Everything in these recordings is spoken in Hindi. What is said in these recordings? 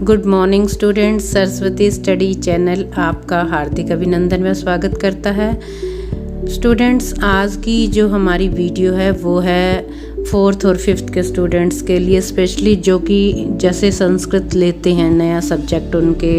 Good morning students. Saraswati study channel आपका हार्दिक अभिनंदन में स्वागत करता है। स्टूडेंट्स, आज की जो हमारी वीडियो है वो है 4th और 5th के स्टूडेंट्स के लिए, स्पेशली जो कि जैसे संस्कृत लेते हैं, नया सब्जेक्ट उनके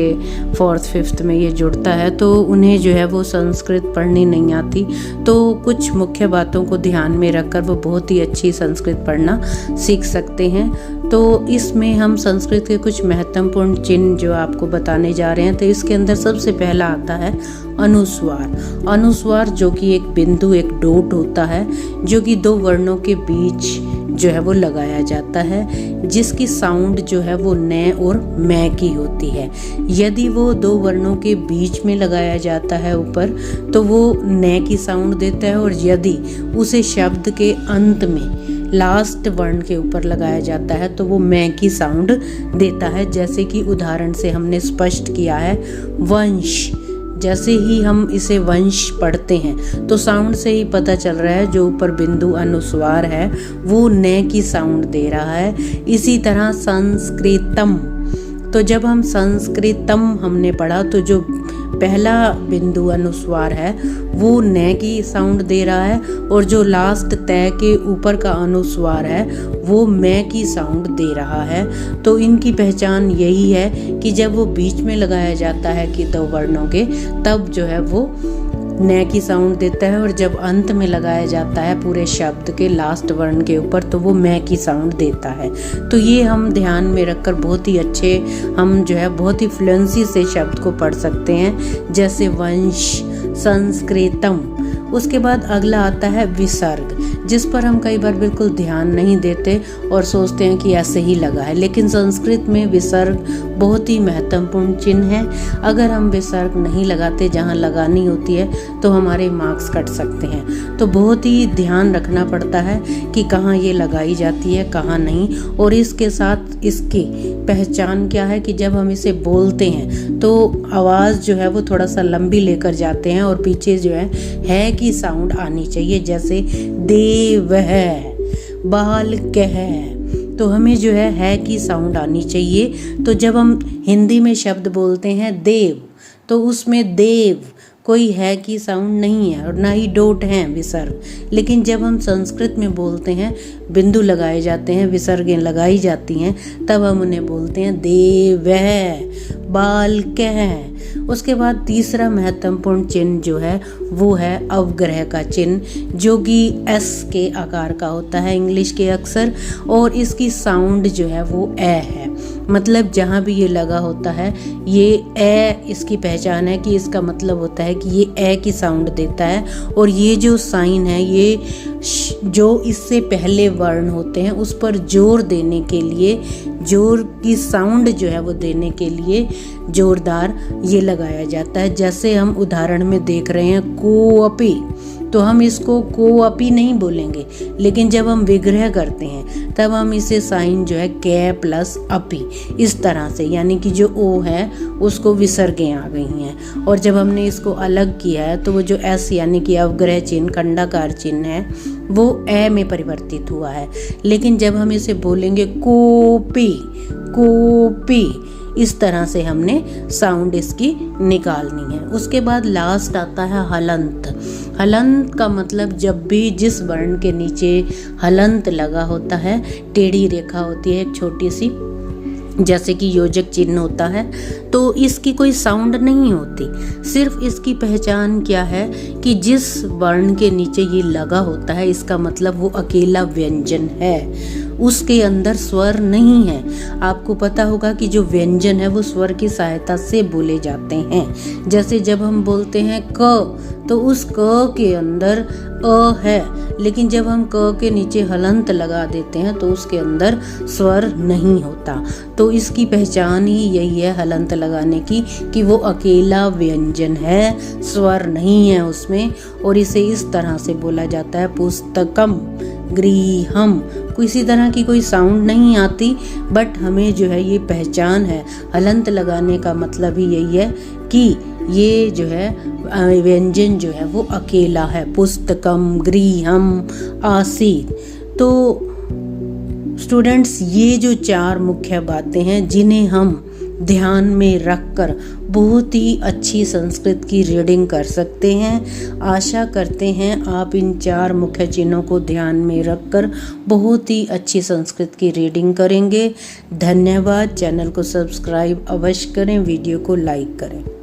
4th 5th में ये जुड़ता है, तो उन्हें जो है वो संस्कृत पढ़नी नहीं आती। तो कुछ मुख्य बातों को ध्यान में रखकर वो बहुत ही अच्छी संस्कृत पढ़ना सीख सकते हैं। तो इसमें हम संस्कृत के कुछ महत्वपूर्ण चिन्ह जो आपको बताने जा रहे हैं। तो इसके अंदर सबसे पहला आता है अनुस्वार। अनुस्वार जो कि एक बिंदु, एक डॉट होता है जो कि दो वर्णों के बीच जो है वो लगाया जाता है, जिसकी साउंड जो है वो न और मै की होती है। यदि वो दो वर्णों के बीच में लगाया जाता है ऊपर, तो वो न की साउंड देता है, और यदि उसे शब्द के अंत में लास्ट वर्ण के ऊपर लगाया जाता है तो वो मैं की साउंड देता है। जैसे कि उदाहरण से हमने स्पष्ट किया है वंश। जैसे ही हम इसे वंश पढ़ते हैं तो साउंड से ही पता चल रहा है जो ऊपर बिंदु अनुस्वार है वो न की साउंड दे रहा है। इसी तरह संस्कृतम, तो जब हम संस्कृतम हमने पढ़ा तो जो पहला बिंदु अनुस्वार है वो न की साउंड दे रहा है, और जो लास्ट तय के ऊपर का अनुस्वार है वो मैं की साउंड दे रहा है। तो इनकी पहचान यही है कि जब वो बीच में लगाया जाता है कि दो वर्णों के, तब जो है वो न की साउंड देता है, और जब अंत में लगाया जाता है पूरे शब्द के लास्ट वर्ण के ऊपर तो वो मैं की साउंड देता है। तो ये हम ध्यान में रखकर बहुत ही अच्छे हम जो है बहुत ही फ्लुएंसी से शब्द को पढ़ सकते हैं, जैसे वंश, संस्कृतम। उसके बाद अगला आता है विसर्ग, जिस पर हम कई बार बिल्कुल ध्यान नहीं देते और सोचते हैं कि ऐसे ही लगा है, लेकिन संस्कृत में विसर्ग बहुत ही महत्वपूर्ण चिन्ह है। अगर हम विसर्ग नहीं लगाते जहाँ लगानी होती है तो हमारे मार्क्स कट सकते हैं। तो बहुत ही ध्यान रखना पड़ता है कि कहाँ ये लगाई जाती है, कहाँ नहीं। और इसके साथ इसकी पहचान क्या है कि जब हम इसे बोलते हैं तो आवाज़ जो है वो थोड़ा सा लंबी लेकर जाते हैं, और पीछे जो है की साउंड आनी चाहिए, जैसे देव है, बाल कह, तो हमें जो है की साउंड आनी चाहिए। तो जब हम हिंदी में शब्द बोलते हैं देव, तो उसमें देव कोई है की साउंड नहीं है और ना ही डोट है विसर्ग। लेकिन जब हम संस्कृत में बोलते हैं, बिंदु लगाए जाते हैं, विसर्गें लगाई जाती हैं, तब हम उन्हें बोलते हैं देव है, बाल कह। उसके बाद तीसरा महत्वपूर्ण चिन्ह जो है वो है अवग्रह का चिन्ह, जो कि एस के आकार का होता है इंग्लिश के अक्षर, और इसकी साउंड जो है वो ए है। मतलब जहाँ भी ये लगा होता है ये ए, इसकी पहचान है कि इसका मतलब होता है कि ये ए की साउंड देता है। और ये जो साइन है, ये जो इससे पहले वर्ण होते हैं उस पर जोर देने के लिए, जोर की साउंड जो है वो देने के लिए जोरदार ये लगाया जाता है। जैसे हम उदाहरण में देख रहे हैं कोअपि, तो हम इसको कोअपि नहीं बोलेंगे, लेकिन जब हम विग्रह करते हैं तब हम इसे साइन जो है कै प्लस अपि, इस तरह से, यानी कि जो ओ है उसको विसर्गें आ गई हैं, और जब हमने इसको अलग किया है तो वो जो एस यानी कि अवग्रह चिन्ह, खंडाकार चिन्ह है, वो ए में परिवर्तित हुआ है। लेकिन जब हम इसे बोलेंगे कोपी, कोपी, इस तरह से हमने साउंड इसकी निकालनी है। उसके बाद लास्ट आता है हलंत। हलंत का मतलब जब भी जिस वर्ण के नीचे हलंत लगा होता है, टेढ़ी रेखा होती है एक छोटी सी, जैसे कि योजक चिन्ह होता है, तो इसकी कोई साउंड नहीं होती। सिर्फ इसकी पहचान क्या है कि जिस वर्ण के नीचे ये लगा होता है, इसका मतलब वो अकेला व्यंजन है, उसके अंदर स्वर नहीं है। आपको पता होगा कि जो व्यंजन है वो स्वर की सहायता से बोले जाते हैं। जैसे जब हम बोलते हैं क, तो उस क के अंदर अ है, लेकिन जब हम क के नीचे हलंत लगा देते हैं तो उसके अंदर स्वर नहीं होता। तो इसकी पहचान ही यही है हलंत लगाने की, कि वो अकेला व्यंजन है, स्वर नहीं है उसमें, और इसे इस तरह से बोला जाता है पुस्तकम, गृहम। किसी तरह की कोई साउंड नहीं आती, बट हमें जो है ये पहचान है। हलंत लगाने का मतलब ही यही है कि ये जो है व्यंजन जो है वो अकेला है, पुस्तकम, गृहम, आसीत। तो स्टूडेंट्स, ये जो चार मुख्य बातें हैं जिन्हें हम ध्यान में रखकर बहुत ही अच्छी संस्कृत की रीडिंग कर सकते हैं। आशा करते हैं आप इन 4 मुख्य चिन्हों को ध्यान में रखकर बहुत ही अच्छी संस्कृत की रीडिंग करेंगे। धन्यवाद। चैनल को सब्सक्राइब अवश्य करें, वीडियो को लाइक करें।